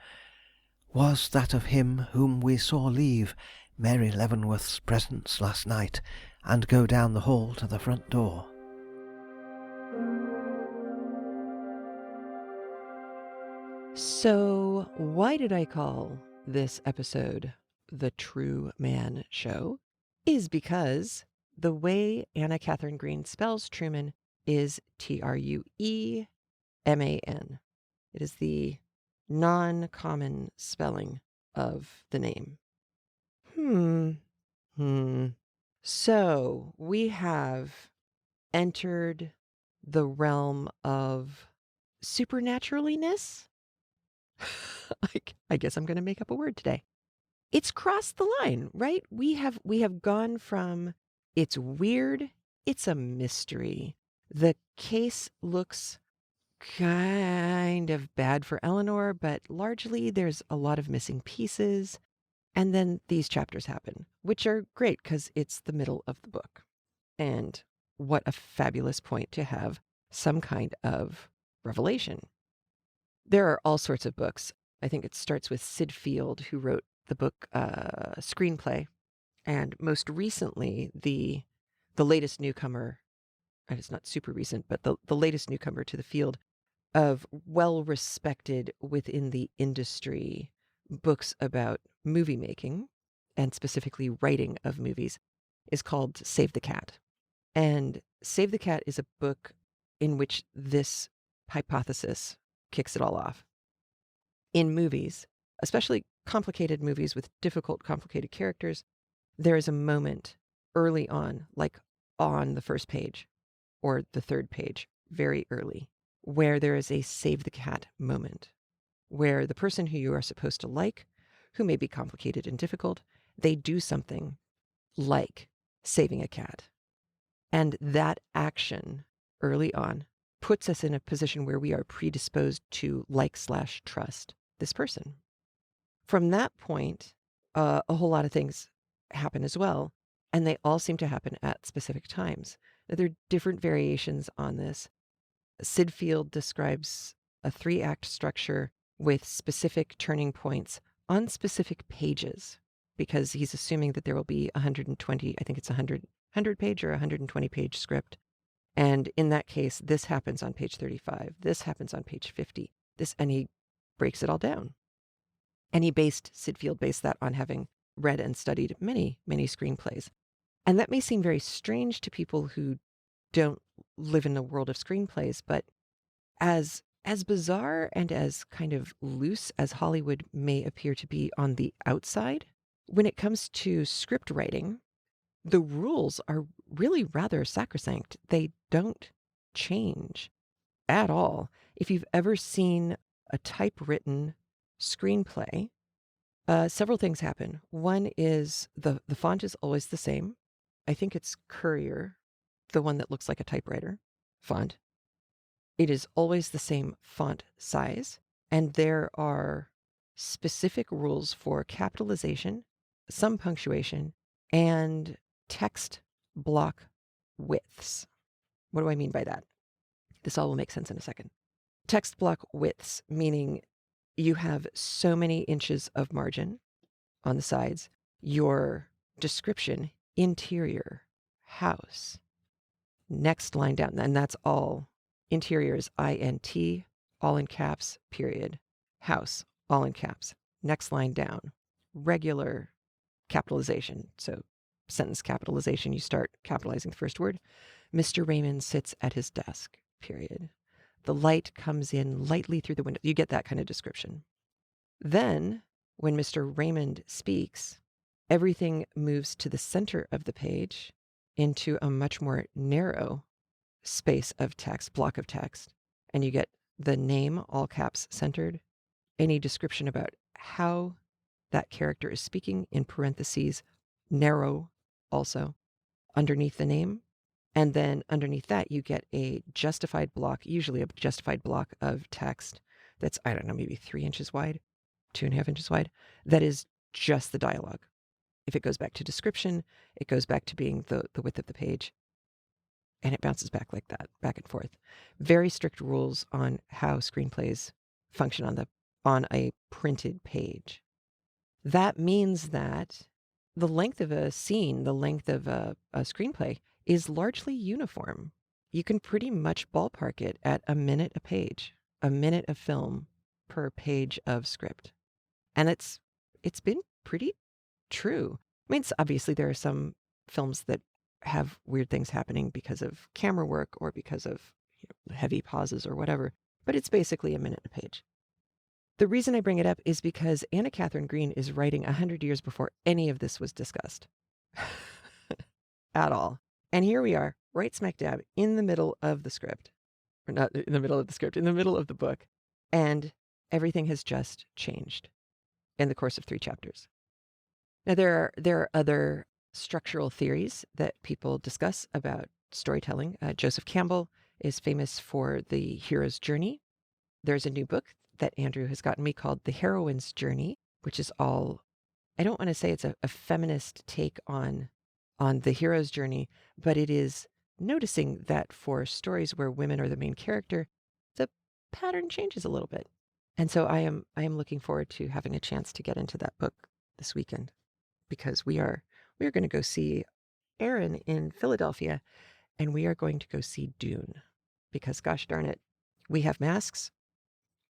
"was that of him whom we saw leave Mary Leavenworth's presence last night and go down the hall to the front door." So, why did I call this episode The True Man Show? Is because the way Anna Catherine Green spells Truman is Trueman. It is the non-common spelling of the name. So, we have entered the realm of supernaturalness. I guess I'm going to make up a word today. It's crossed the line, right? We have gone from it's weird, it's a mystery. The case looks kind of bad for Eleanor, but largely there's a lot of missing pieces. And then these chapters happen, which are great because it's the middle of the book. And what a fabulous point to have some kind of revelation. There are all sorts of books. I think it starts with Sid Field, who wrote the book Screenplay, and most recently the latest newcomer, and it's not super recent, but the latest newcomer to the field of well-respected within the industry books about movie making, and specifically writing of movies, is called Save the Cat. And Save the Cat is a book in which this hypothesis kicks it all off. In movies, especially complicated movies with difficult, complicated characters, there is a moment early on, like on the first page or the third page, very early, where there is a save the cat moment, where the person who you are supposed to like, who may be complicated and difficult, they do something like saving a cat. And that action early on puts us in a position where we are predisposed to like/trust this person. From that point, a whole lot of things happen as well, and they all seem to happen at specific times. Now, there are different variations on this. Sid Field describes a 3-act structure with specific turning points on specific pages, because he's assuming that there will be 120, I think it's 100 page or 120 page script. And in that case, this happens on page 35. This happens on page 50. And he breaks it all down. And Sid Field based that on having read and studied many, many screenplays. And that may seem very strange to people who don't live in the world of screenplays, but as bizarre and as kind of loose as Hollywood may appear to be on the outside, when it comes to script writing, the rules are really rather sacrosanct. They don't change at all. If you've ever seen a typewritten screenplay, several things happen. One is the font is always the same. I think it's Courier, the one that looks like a typewriter font. It is always the same font size, and there are specific rules for capitalization, some punctuation, and text block widths. What do I mean by that? This all will make sense in a second. Text block widths, meaning you have so many inches of margin on the sides. Your description, interior, house, next line down, and that's all. Interior is INT, all in caps, period. House, all in caps. Next line down, regular capitalization. So sentence capitalization, you start capitalizing the first word. Mr. Raymond sits at his desk, period. The light comes in lightly through the window. You get that kind of description. Then, when Mr. Raymond speaks, everything moves to the center of the page into a much more narrow space of text, block of text, and you get the name, all caps, centered, any description about how that character is speaking, in parentheses, narrow also, underneath the name. And then underneath that, you get a justified block, usually a justified block of text that's, I don't know, maybe 3 inches wide, 2.5 inches wide, that is just the dialogue. If it goes back to description, it goes back to being the width of the page, and it bounces back like that, back and forth. Very strict rules on how screenplays function on a printed page. That means that the length of a scene, the length of a screenplay, is largely uniform. You can pretty much ballpark it at a minute a page, a minute of film per page of script. And it's been pretty true. I mean, obviously there are some films that have weird things happening because of camera work or because of heavy pauses or whatever, but it's basically a minute a page. The reason I bring it up is because Anna Katharine Green is writing 100 years before any of this was discussed at all. And here we are, right smack dab in the middle of the script, or not in the middle of the script, in the middle of the book, and everything has just changed in the course of 3 chapters. Now, there are other structural theories that people discuss about storytelling. Joseph Campbell is famous for the hero's journey. There's a new book that Andrew has gotten me called The Heroine's Journey, which is all, I don't want to say it's a feminist take on the hero's journey, but it is noticing that for stories where women are the main character, the pattern changes a little bit. And so I am looking forward to having a chance to get into that book this weekend, because we are going to go see Aaron in Philadelphia, and we are going to go see Dune, because gosh darn it, we have masks.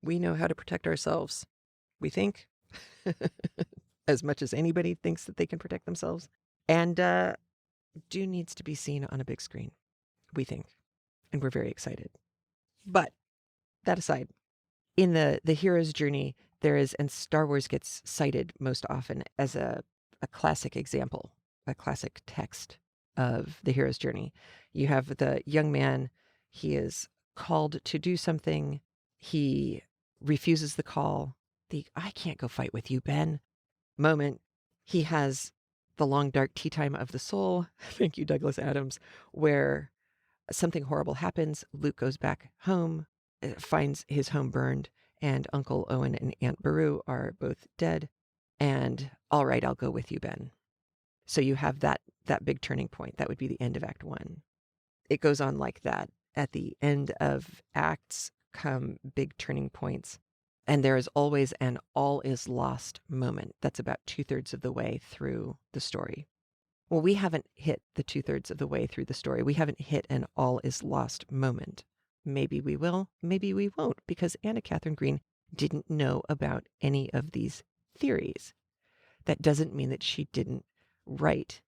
We know how to protect ourselves, we think, as much as anybody thinks that they can protect themselves. And Dune needs to be seen on a big screen, we think, and we're very excited. But that aside, in the hero's journey, there is, and Star Wars gets cited most often as a classic example, a classic text of the hero's journey. You have the young man, he is called to do something, he refuses the call, the "I can't go fight with you, Ben" moment. He has the long dark tea time of the soul, thank you Douglas Adams, where something horrible happens. Luke goes back home, finds his home burned, and Uncle Owen and Aunt Beru are both dead. And all right, I'll go with you, Ben. So you have that big turning point. That would be the end of Act 1. It goes on like that. At the end of acts come big turning points. And there is always an all is lost moment. That's about 2/3 of the way through the story. Well, we haven't hit the 2/3 of the way through the story. We haven't hit an all is lost moment. Maybe we will, maybe we won't, because Anna Katharine Green didn't know about any of these theories. That doesn't mean that she didn't write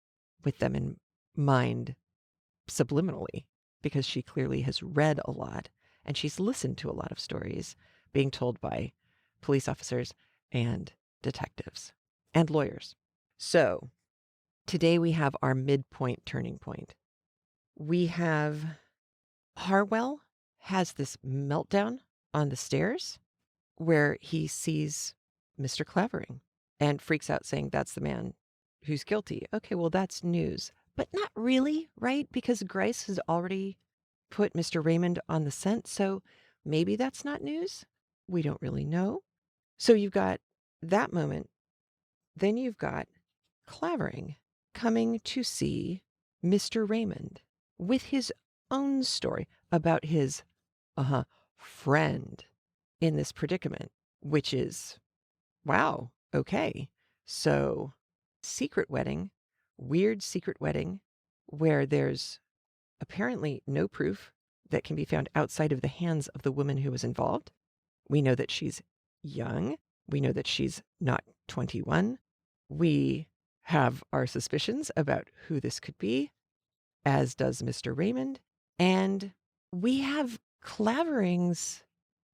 with them in mind subliminally, because she clearly has read a lot and she's listened to a lot of stories being told by police officers and detectives and lawyers. So today we have our midpoint turning point. We have Harwell has this meltdown on the stairs where he sees Mr. Clavering and freaks out saying that's the man who's guilty. Okay, well, that's news, but not really, right? Because Grice has already put Mr. Raymond on the scent, so maybe that's not news. We don't really know. So you've got that moment. Then you've got Clavering coming to see Mr. Raymond with his own story about his friend in this predicament, which is, wow, okay. So, secret wedding, weird secret wedding, where there's apparently no proof that can be found outside of the hands of the woman who was involved. We know that she's young. We know that she's not 21. We have our suspicions about who this could be, as does Mr. Raymond. And we have Clavering's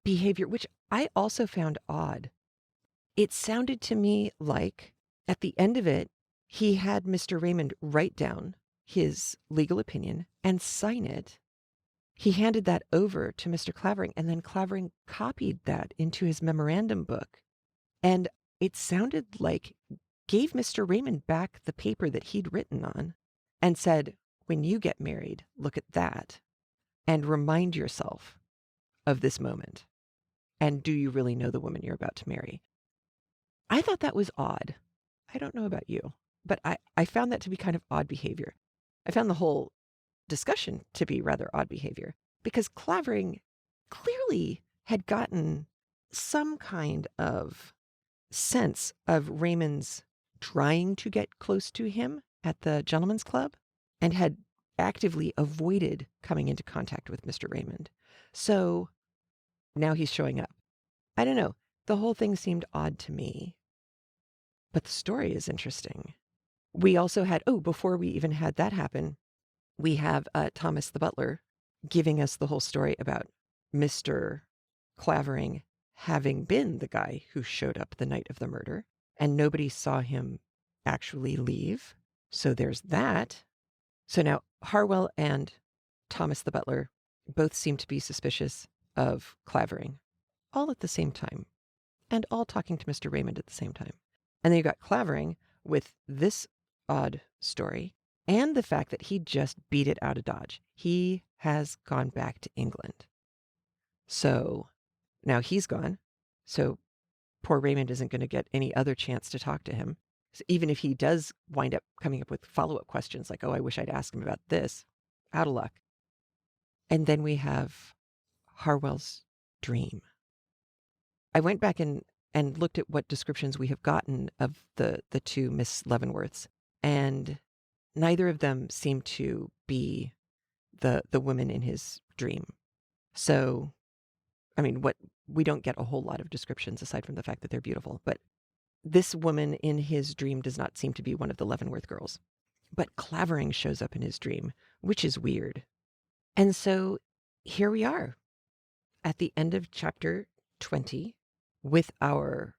behavior, which I also found odd. It sounded to me like at the end of it, he had Mr. Raymond write down his legal opinion and sign it. He handed that over to Mr. Clavering, and then Clavering copied that into his memorandum book. And it sounded like gave Mr. Raymond back the paper that he'd written on and said, when you get married, look at that and remind yourself of this moment. And do you really know the woman you're about to marry? I thought that was odd. I don't know about you, but I found that to be kind of odd behavior. I found the whole discussion to be rather odd behavior because Clavering clearly had gotten some kind of sense of Raymond's trying to get close to him at the gentleman's club and had actively avoided coming into contact with Mr. Raymond. So now he's showing up. I don't know. The whole thing seemed odd to me, but the story is interesting. We also had, before we even had that happen, we have Thomas the butler giving us the whole story about Mr. Clavering having been the guy who showed up the night of the murder, and nobody saw him actually leave. So there's that. So now Harwell and Thomas the butler both seem to be suspicious of Clavering, all at the same time, and all talking to Mr. Raymond at the same time. And then you got Clavering with this odd story and the fact that he just beat it out of Dodge. He has gone back to England. So now he's gone. So poor Raymond isn't going to get any other chance to talk to him. So even if he does wind up coming up with follow-up questions like, I wish I'd asked him about this, out of luck. And then we have Harwell's dream. I went back and looked at what descriptions we have gotten of the two Miss Leavenworths, and neither of them seem to be the woman in his dream. So, I mean, we don't get a whole lot of descriptions aside from the fact that they're beautiful, but this woman in his dream does not seem to be one of the Leavenworth girls. But Clavering shows up in his dream, which is weird. And so here we are at the end of chapter 20 with our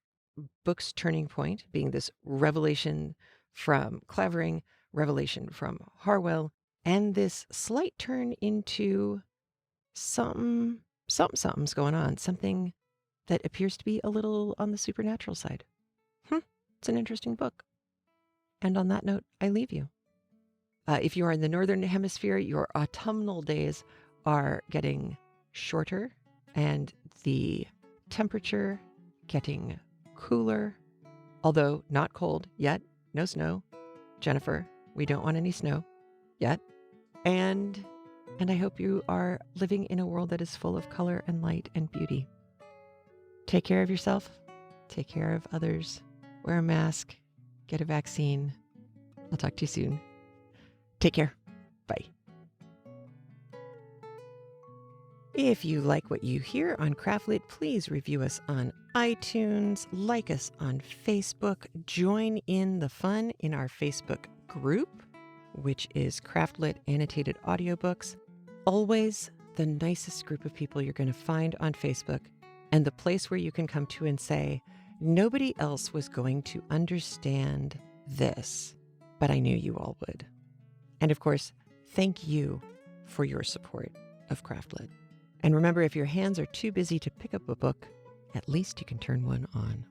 book's turning point being this revelation from Clavering, revelation from Harwell, and this slight turn into something's going on, something that appears to be a little on the supernatural side. It's an interesting book. And on that note, I leave you. If you are in the Northern Hemisphere, your autumnal days are getting shorter and the temperature getting cooler, although not cold yet. No snow. Jennifer, we don't want any snow yet. And I hope you are living in a world that is full of color and light and beauty. Take care of yourself. Take care of others. Wear a mask. Get a vaccine. I'll talk to you soon. Take care. Bye. If you like what you hear on Craftlit, please review us on iTunes, like us on Facebook, join in the fun in our Facebook group, which is Craftlit Annotated Audiobooks. Always the nicest group of people you're going to find on Facebook, and the place where you can come to and say, nobody else was going to understand this, but I knew you all would. And of course, thank you for your support of Craftlit. And remember, if your hands are too busy to pick up a book, at least you can turn one on.